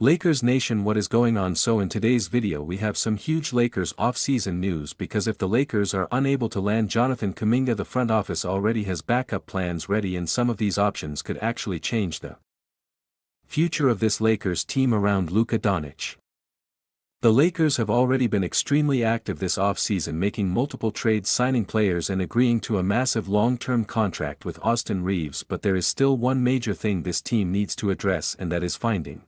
Lakers Nation, what is going on? So in today's video we have some huge Lakers off-season news, because if the Lakers are unable to land Jonathan Kuminga, the front office already has backup plans ready, and some of these options could actually change the future of this Lakers team around Luka Doncic. The Lakers have already been extremely active this off-season, making multiple trades, signing players and agreeing to a massive long-term contract with Austin Reeves, but there is still one major thing this team needs to address, and that is finding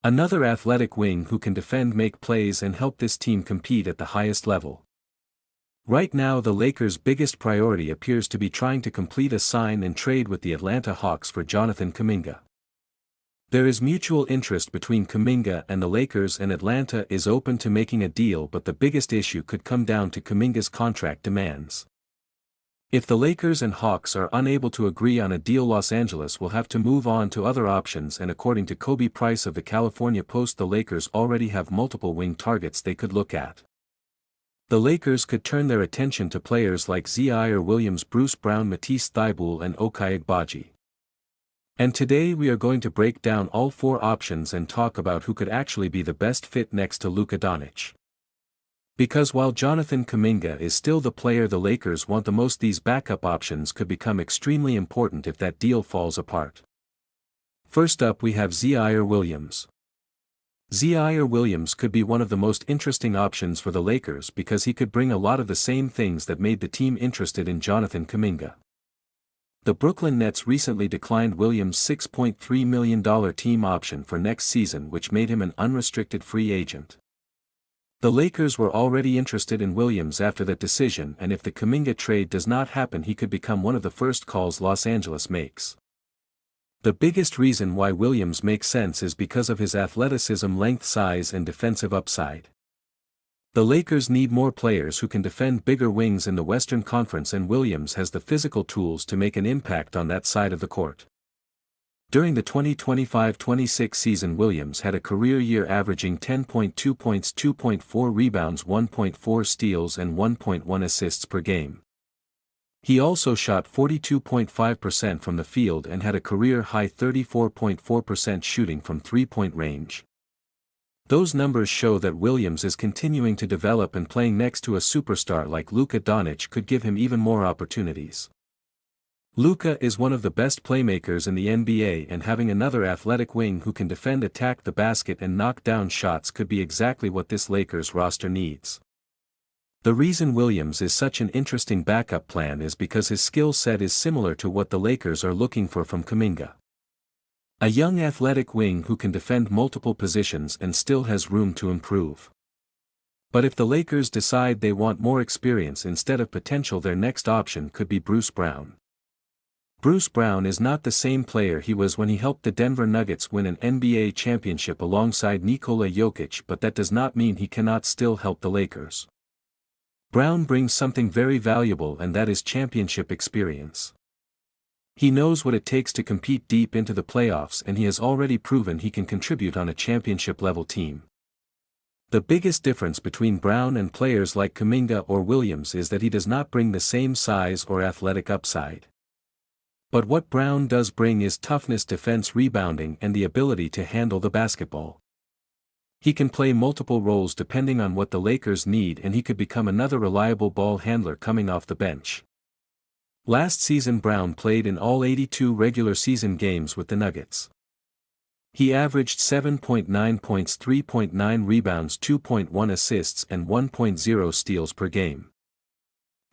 another athletic wing who can defend, make plays and help this team compete at the highest level. Right now the Lakers' biggest priority appears to be trying to complete a sign and trade with the Atlanta Hawks for Jonathan Kuminga. There is mutual interest between Kuminga and the Lakers, and Atlanta is open to making a deal, but the biggest issue could come down to Kuminga's contract demands. If the Lakers and Hawks are unable to agree on a deal, Los Angeles will have to move on to other options, and according to Kobe Price of the California Post, the Lakers already have multiple wing targets they could look at. The Lakers could turn their attention to players like Ziaire Williams, Bruce Brown, Matisse Thybulle and Ochai Agbaji. And today we are going to break down all four options and talk about who could actually be the best fit next to Luka Doncic. Because while Jonathan Kuminga is still the player the Lakers want the most, these backup options could become extremely important if that deal falls apart. First up we have Ziaire Williams. Ziaire Williams could be one of the most interesting options for the Lakers, because he could bring a lot of the same things that made the team interested in Jonathan Kuminga. The Brooklyn Nets recently declined Williams' $6.3 million team option for next season, which made him an unrestricted free agent. The Lakers were already interested in Williams after that decision, and if the Kuminga trade does not happen, he could become one of the first calls Los Angeles makes. The biggest reason why Williams makes sense is because of his athleticism, length, size and defensive upside. The Lakers need more players who can defend, bigger wings in the Western Conference, and Williams has the physical tools to make an impact on that side of the court. During the 2025-26 season, Williams had a career year averaging 10.2 points, 2.4 rebounds, 1.4 steals and 1.1 assists per game. He also shot 42.5% from the field and had a career-high 34.4% shooting from three-point range. Those numbers show that Williams is continuing to develop, and playing next to a superstar like Luka Doncic could give him even more opportunities. Luka is one of the best playmakers in the NBA, and having another athletic wing who can defend, attack the basket and knock down shots could be exactly what this Lakers roster needs. The reason Williams is such an interesting backup plan is because his skill set is similar to what the Lakers are looking for from Kuminga. A young athletic wing who can defend multiple positions and still has room to improve. But if the Lakers decide they want more experience instead of potential, their next option could be Bruce Brown. Bruce Brown is not the same player he was when he helped the Denver Nuggets win an NBA championship alongside Nikola Jokic, but that does not mean he cannot still help the Lakers. Brown brings something very valuable, and that is championship experience. He knows what it takes to compete deep into the playoffs, and he has already proven he can contribute on a championship-level team. The biggest difference between Brown and players like Kuminga or Williams is that he does not bring the same size or athletic upside. But what Brown does bring is toughness, defense, rebounding and the ability to handle the basketball. He can play multiple roles depending on what the Lakers need, and he could become another reliable ball handler coming off the bench. Last season Brown played in all 82 regular season games with the Nuggets. He averaged 7.9 points, 3.9 rebounds, 2.1 assists and 1.0 steals per game.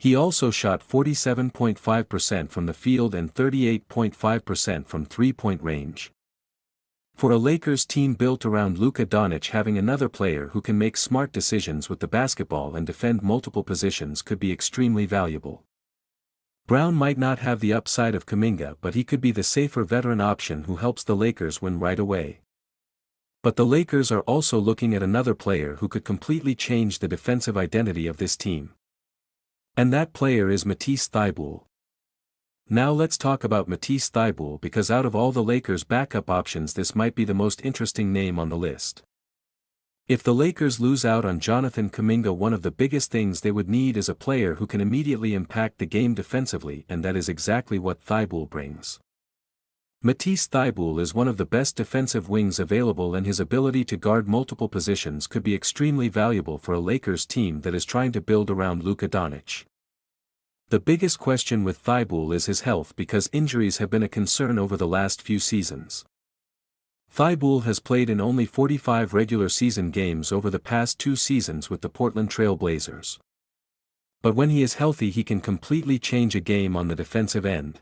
He also shot 47.5% from the field and 38.5% from three-point range. For a Lakers team built around Luka Doncic, having another player who can make smart decisions with the basketball and defend multiple positions could be extremely valuable. Brown might not have the upside of Kuminga, but he could be the safer veteran option who helps the Lakers win right away. But the Lakers are also looking at another player who could completely change the defensive identity of this team. And that player is Matisse Thybulle. Now let's talk about Matisse Thybulle, because out of all the Lakers' backup options, this might be the most interesting name on the list. If the Lakers lose out on Jonathan Kuminga, one of the biggest things they would need is a player who can immediately impact the game defensively, and that is exactly what Thybulle brings. Matisse Thybulle is one of the best defensive wings available, and his ability to guard multiple positions could be extremely valuable for a Lakers team that is trying to build around Luka Doncic. The biggest question with Thybulle is his health, because injuries have been a concern over the last few seasons. Thybulle has played in only 45 regular season games over the past 2 seasons with the Portland Trail Blazers. But when he is healthy, he can completely change a game on the defensive end.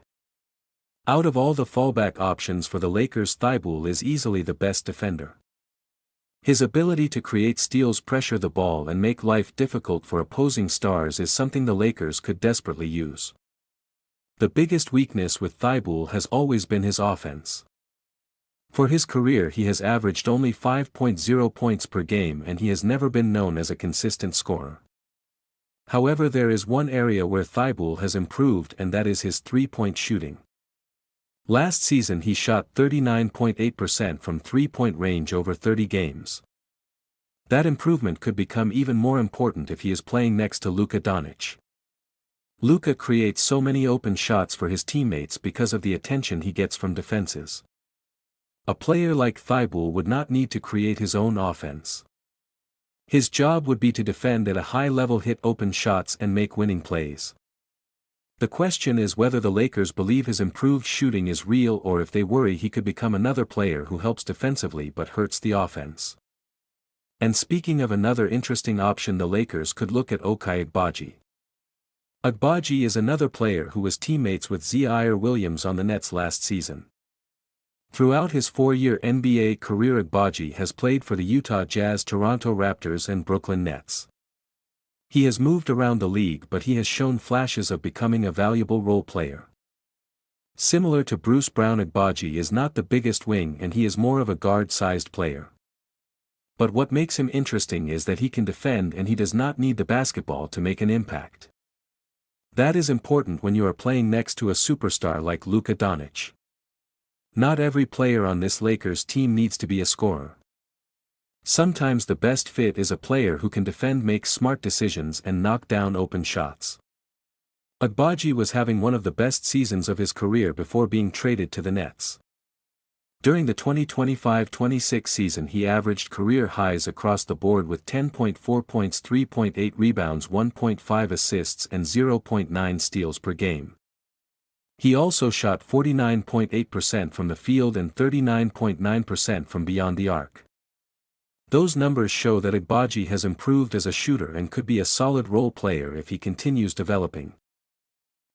Out of all the fallback options for the Lakers, Thybulle is easily the best defender. His ability to create steals, pressure the ball, and make life difficult for opposing stars is something the Lakers could desperately use. The biggest weakness with Thybulle has always been his offense. For his career, he has averaged only 5.0 points per game, and he has never been known as a consistent scorer. However, there is one area where Thybulle has improved, and that is his three-point shooting. Last season he shot 39.8% from three-point range over 30 games. That improvement could become even more important if he is playing next to Luka Doncic. Luka creates so many open shots for his teammates because of the attention he gets from defenses. A player like Thybulle would not need to create his own offense. His job would be to defend at a high level, hit open shots, and make winning plays. The question is whether the Lakers believe his improved shooting is real, or if they worry he could become another player who helps defensively but hurts the offense. And speaking of another interesting option, the Lakers could look at Ochai Agbaji. Agbaji is another player who was teammates with Ziaire Williams on the Nets last season. Throughout his 4-year NBA career, Agbaji has played for the Utah Jazz, Toronto Raptors, and Brooklyn Nets. He has moved around the league, but he has shown flashes of becoming a valuable role player. Similar to Bruce Brown, Agbaji is not the biggest wing, and he is more of a guard-sized player. But what makes him interesting is that he can defend, and he does not need the basketball to make an impact. That is important when you are playing next to a superstar like Luka Doncic. Not every player on this Lakers team needs to be a scorer. Sometimes the best fit is a player who can defend, make smart decisions, and knock down open shots. Agbaji was having one of the best seasons of his career before being traded to the Nets. During the 2025-26 season, he averaged career highs across the board with 10.4 points, 3.8 rebounds, 1.5 assists, and 0.9 steals per game. He also shot 49.8% from the field and 39.9% from beyond the arc. Those numbers show that Agbaji has improved as a shooter and could be a solid role player if he continues developing.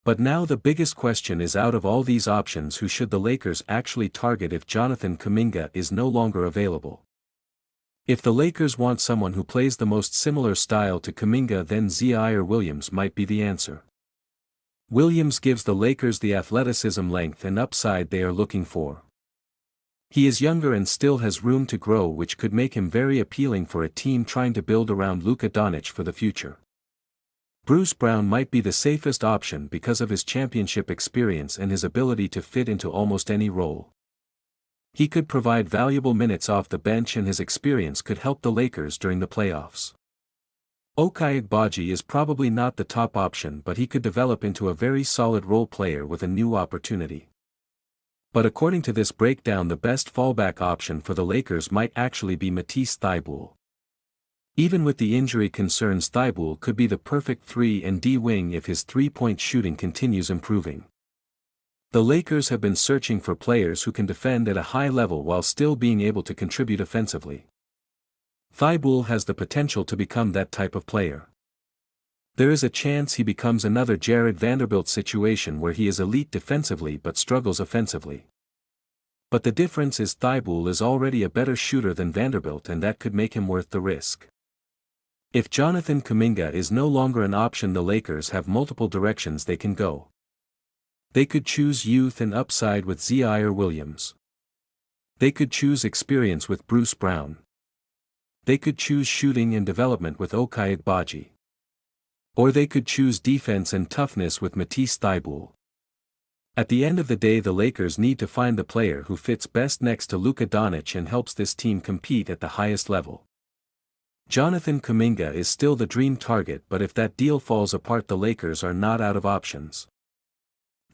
But now the biggest question is, out of all these options, who should the Lakers actually target if Jonathan Kuminga is no longer available? If the Lakers want someone who plays the most similar style to Kuminga, then Ziaire Williams might be the answer. Williams gives the Lakers the athleticism, length, and upside they are looking for. He is younger and still has room to grow, which could make him very appealing for a team trying to build around Luka Doncic for the future. Bruce Brown might be the safest option because of his championship experience and his ability to fit into almost any role. He could provide valuable minutes off the bench, and his experience could help the Lakers during the playoffs. Ochai Agbaji is probably not the top option, but he could develop into a very solid role player with a new opportunity. But according to this breakdown, the best fallback option for the Lakers might actually be Matisse Thybulle. Even with the injury concerns, Thybulle could be the perfect 3-and-D wing if his three-point shooting continues improving. The Lakers have been searching for players who can defend at a high level while still being able to contribute offensively. Thybulle has the potential to become that type of player. There is a chance he becomes another Jared Vanderbilt situation where he is elite defensively but struggles offensively. But the difference is Thybulle is already a better shooter than Vanderbilt, and that could make him worth the risk. If Jonathan Kuminga is no longer an option, the Lakers have multiple directions they can go. They could choose youth and upside with Ziaire Williams. They could choose experience with Bruce Brown. They could choose shooting and development with Ochai Agbaji. Or they could choose defense and toughness with Matisse Thybulle. At the end of the day, the Lakers need to find the player who fits best next to Luka Doncic and helps this team compete at the highest level. Jonathan Kuminga is still the dream target, but if that deal falls apart, the Lakers are not out of options.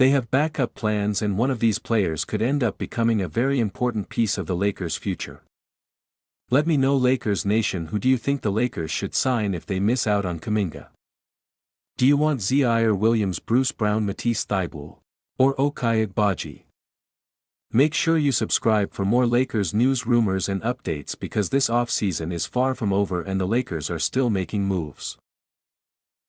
They have backup plans, and one of these players could end up becoming a very important piece of the Lakers' future. Let me know, Lakers Nation, who do you think the Lakers should sign if they miss out on Kuminga? Do you want Ziaire Williams, Bruce Brown, Matisse Thybulle, or Ochai Agbaji? Make sure you subscribe for more Lakers news, rumors and updates, because this offseason is far from over and the Lakers are still making moves.